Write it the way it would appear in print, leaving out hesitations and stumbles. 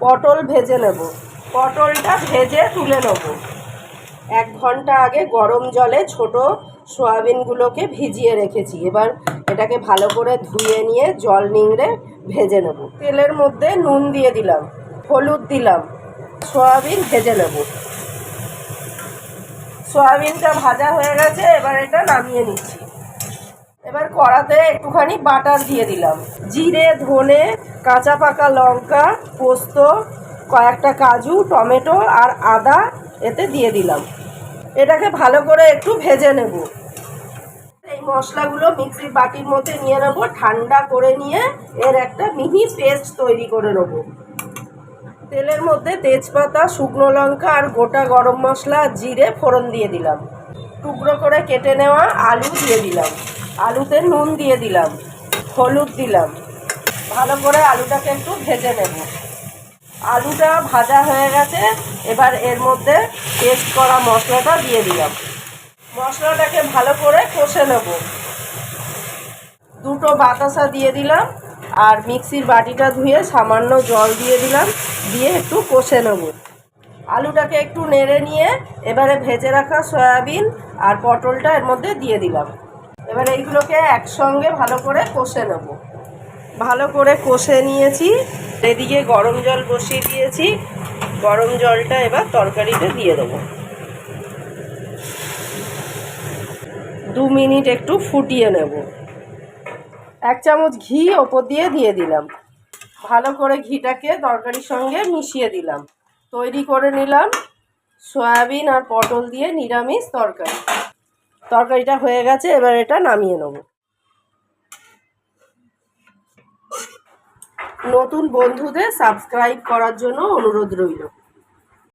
পটল ভেজে নেব। পটলটা ভেজে তুলে নেব। 1 ঘন্টা আগে গরম জলে ছোট সয়াবিনগুলোকে ভিজিয়ে রেখেছি। এবার এটাকে ভালো করে ধুয়ে নিয়ে জল নিংড়ে ভেজে নেব। তেলের মধ্যে নুন দিয়ে দিলাম, হলুদ দিলাম, সয়াবিন ভেজে নেব। সয়াবিনটা ভাজা হয়ে গেছে, এবার এটা নামিয়ে নিচ্ছি। এবার কড়াতে একটুখানি বাটার দিয়ে দিলাম। জিরে, ধনে, কাঁচা পাকা লঙ্কা, পোস্ত, কয়েকটা কাজু, টমেটো আর আদা এতে দিয়ে দিলাম। এটাকে ভালো করে একটু ভেজে নেব। এই মশলাগুলো মিক্সির বাটির মধ্যে নিয়ে নেব। ঠান্ডা করে নিয়ে এর একটা মিহি পেস্ট তৈরি করে নেব। তেলের মধ্যে তেজপাতা, শুকনো লঙ্কা আর গোটা গরম মশলা, জিরে ফোড়ন দিয়ে দিলাম। টুকরো করে কেটে নেওয়া আলু দিয়ে দিলাম। আলুতে নুন দিয়ে দিলাম, হলুদ দিলাম। ভালো করে আলুটাকে একটু ভেজে নেব। আলুটা ভাজা হয়ে গেছে, এবার এর মধ্যে পেস্ট করা মশলাটা দিয়ে দিলাম। মশলাটাকে ভালো করে কষে নেব। 2টো বাতাসা দিয়ে দিলাম আর মিক্সির বাটিটা ধুয়ে সামান্য জল দিয়ে দিলাম, দিয়ে একটু কষে নেব। আলুটাকে একটু নেড়ে নিয়ে এবারে ভেজে রাখা সয়াবিন আর পটলটা এর মধ্যে দিয়ে দিলাম। এবার এইগুলোকে একসঙ্গে ভালো করে কষে নেব। ভালো করে কষে নিয়েছি। এদিকে গরম জল বসিয়ে দিয়েছি। গরম জলটা এবার তরকারিতে দিয়ে দেবো। 2 মিনিট একটু ফুটিয়ে নেব। 1 চামচ ঘি ওপর দিয়ে দিলাম। ভালো করে ঘিটাকে তরকারির সঙ্গে মিশিয়ে দিলাম। তৈরি করে নিলাম সয়াবিন আর পটল দিয়ে নিরামিষ তরকারি। তরকারিটা হয়ে গেছে, এবার এটা নামিয়ে নেব। নতুন বন্ধুদের সাবস্ক্রাইব করার জন্য অনুরোধ রইল।